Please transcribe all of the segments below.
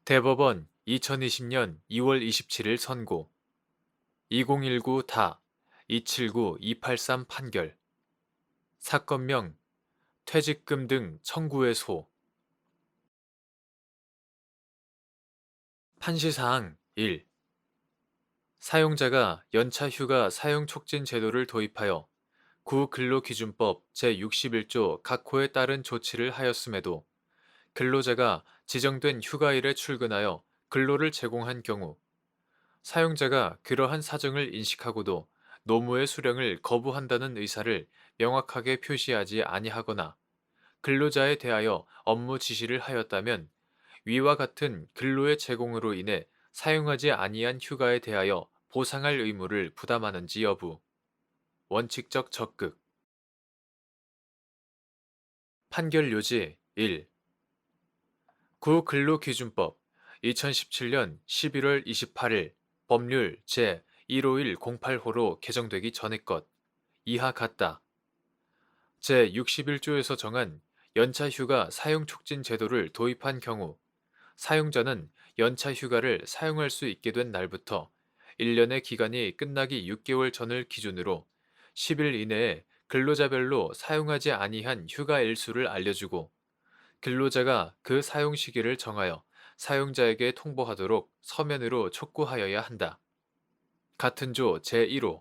대법원 2020년 2월 27일 선고 2019다 279-283 판결 사건명 퇴직금 등 청구의 소 판시사항 1. 사용자가 연차휴가 사용촉진 제도를 도입하여 구근로기준법 제61조 각호에 따른 조치를 하였음에도 근로자가 지정된 휴가일에 출근하여 근로를 제공한 경우 사용자가 그러한 사정을 인식하고도 노무의 수령을 거부한다는 의사를 명확하게 표시하지 아니하거나 근로자에 대하여 업무 지시를 하였다면 위와 같은 근로의 제공으로 인해 사용하지 아니한 휴가에 대하여 보상할 의무를 부담하는지 여부. 원칙적 적극. 판결 요지 1. 구근로기준법 2017년 11월 28일 법률 제15108호로 개정되기 전의 것 이하 같다. 제61조에서 정한 연차휴가 사용촉진 제도를 도입한 경우 사용자는 연차휴가를 사용할 수 있게 된 날부터 1년의 기간이 끝나기 6개월 전을 기준으로 10일 이내에 근로자별로 사용하지 아니한 휴가 일수를 알려주고 근로자가 그 사용 시기를 정하여 사용자에게 통보하도록 서면으로 촉구하여야 한다. 같은 조 제1호.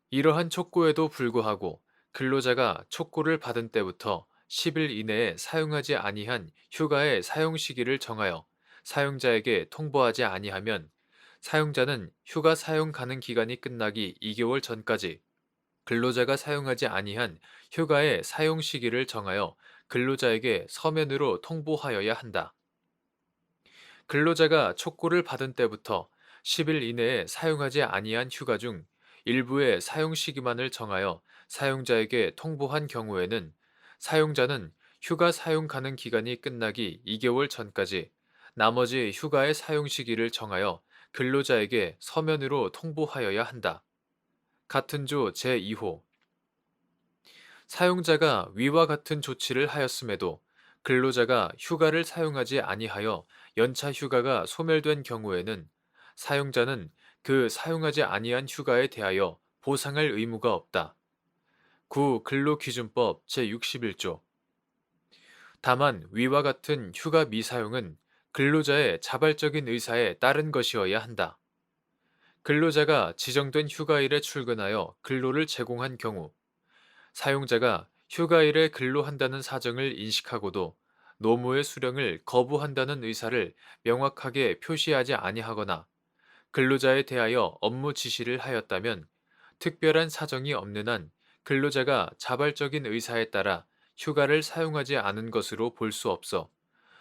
이러한 촉구에도 불구하고 근로자가 촉구를 받은 때부터 10일 이내에 사용하지 아니한 휴가의 사용 시기를 정하여 사용자에게 통보하지 아니하면 사용자는 휴가 사용 가능 기간이 끝나기 2개월 전까지 근로자가 사용하지 아니한 휴가의 사용 시기를 정하여 근로자에게 서면으로 통보하여야 한다. 근로자가 촉구를 받은 때부터 10일 이내에 사용하지 아니한 휴가 중 일부의 사용 시기만을 정하여 사용자에게 통보한 경우에는 사용자는 휴가 사용 가능 기간이 끝나기 2개월 전까지 나머지 휴가의 사용 시기를 정하여 근로자에게 서면으로 통보하여야 한다. 같은 조 제2호. 사용자가 위와 같은 조치를 하였음에도 근로자가 휴가를 사용하지 아니하여 연차 휴가가 소멸된 경우에는 사용자는 그 사용하지 아니한 휴가에 대하여 보상할 의무가 없다. 구 근로기준법 제61조. 다만 위와 같은 휴가 미사용은 근로자의 자발적인 의사에 따른 것이어야 한다. 근로자가 지정된 휴가일에 출근하여 근로를 제공한 경우 사용자가 휴가일에 근로한다는 사정을 인식하고도 노무의 수령을 거부한다는 의사를 명확하게 표시하지 아니하거나 근로자에 대하여 업무 지시를 하였다면 특별한 사정이 없는 한 근로자가 자발적인 의사에 따라 휴가를 사용하지 않은 것으로 볼 수 없어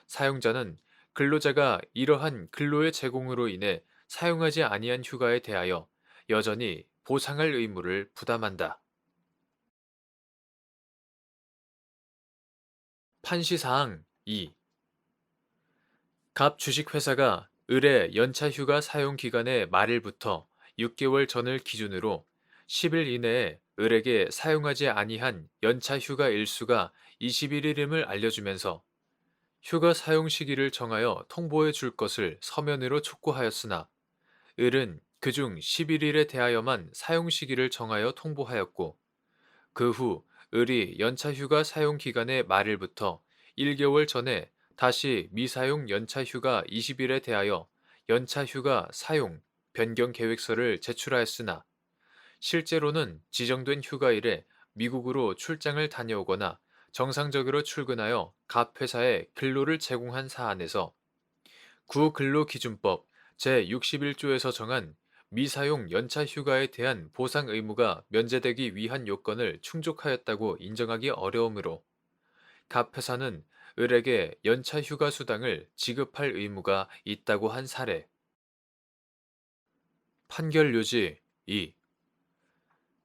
사용자는 근로자가 이러한 근로의 제공으로 인해 사용하지 아니한 휴가에 대하여 여전히 보상할 의무를 부담한다. 판시사항 2. 갑 주식회사가 의뢰 연차휴가 사용 기간의 말일부터 6개월 전을 기준으로 10일 이내에 을에게 사용하지 아니한 연차휴가 일수가 21일임을 알려주면서 휴가 사용 시기를 정하여 통보해 줄 것을 서면으로 촉구하였으나 을은 그중 11일에 대하여만 사용 시기를 정하여 통보하였고 그 후 을이 연차휴가 사용 기간의 말일부터 1개월 전에 다시 미사용 연차휴가 20일에 대하여 연차휴가 사용 변경 계획서를 제출하였으나 실제로는 지정된 휴가일에 미국으로 출장을 다녀오거나 정상적으로 출근하여 갑 회사에 근로를 제공한 사안에서 구근로기준법 제61조에서 정한 미사용 연차 휴가에 대한 보상 의무가 면제되기 위한 요건을 충족하였다고 인정하기 어려우므로 갑 회사는 을에게 연차 휴가 수당을 지급할 의무가 있다고 한 사례. 판결 요지 2.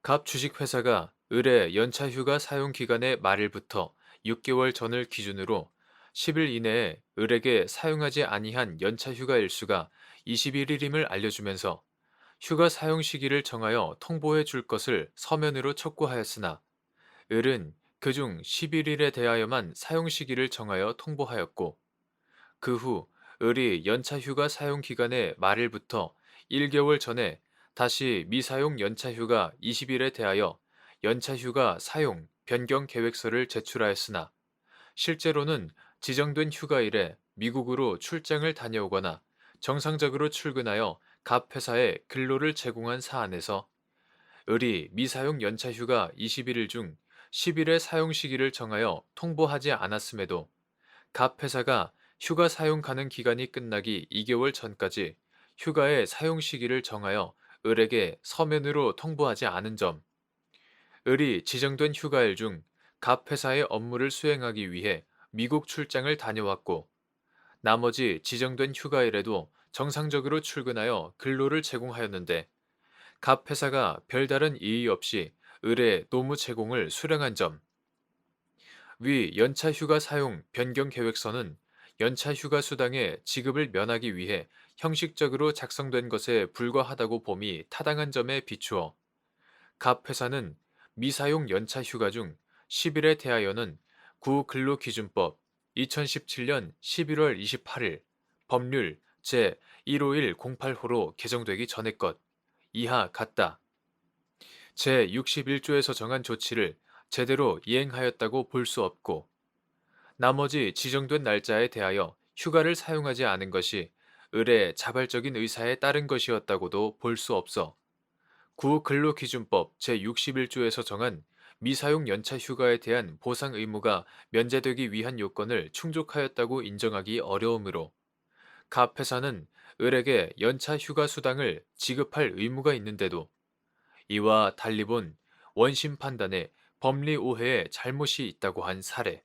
갑 주식회사가 을의 연차 휴가 사용 기간의 말일부터 6개월 전을 기준으로 10일 이내에 을에게 사용하지 아니한 연차 휴가 일수가 21일임을 알려주면서 휴가 사용 시기를 정하여 통보해 줄 것을 서면으로 촉구하였으나 을은 그중 11일에 대하여만 사용 시기를 정하여 통보하였고 그 후 을이 연차 휴가 사용 기간의 말일부터 1개월 전에 다시 미사용 연차 휴가 20일에 대하여 연차 휴가 사용 변경 계획서를 제출하였으나 실제로는 지정된 휴가일에 미국으로 출장을 다녀오거나 정상적으로 출근하여 갑 회사에 근로를 제공한 사안에서 을이 미사용 연차 휴가 21일 중 10일의 사용 시기를 정하여 통보하지 않았음에도 갑 회사가 휴가 사용 가능 기간이 끝나기 2개월 전까지 휴가의 사용 시기를 정하여 을에게 서면으로 통보하지 않은 점, 을이 지정된 휴가일 중 갑 회사의 업무를 수행하기 위해 미국 출장을 다녀왔고 나머지 지정된 휴가일에도 정상적으로 출근하여 근로를 제공하였는데 갑 회사가 별다른 이의 없이 을의 노무 제공을 수령한 점, 위 연차 휴가 사용 변경 계획서는 연차 휴가 수당의 지급을 면하기 위해 형식적으로 작성된 것에 불과하다고 봄이 타당한 점에 비추어 갑 회사는 미사용 연차 휴가 중 10일에 대하여는 구근로기준법 2017년 11월 28일 법률 제15108호로 개정되기 전의 것 이하 같다. 제61조에서 정한 조치를 제대로 이행하였다고 볼 수 없고 나머지 지정된 날짜에 대하여 휴가를 사용하지 않은 것이 을의 자발적인 의사에 따른 것이었다고도 볼 수 없어 구근로기준법 제61조에서 정한 미사용 연차 휴가에 대한 보상 의무가 면제되기 위한 요건을 충족하였다고 인정하기 어려우므로 갑 회사는 을에게 연차 휴가 수당을 지급할 의무가 있는데도 이와 달리 본 원심 판단에 법리 오해에 잘못이 있다고 한 사례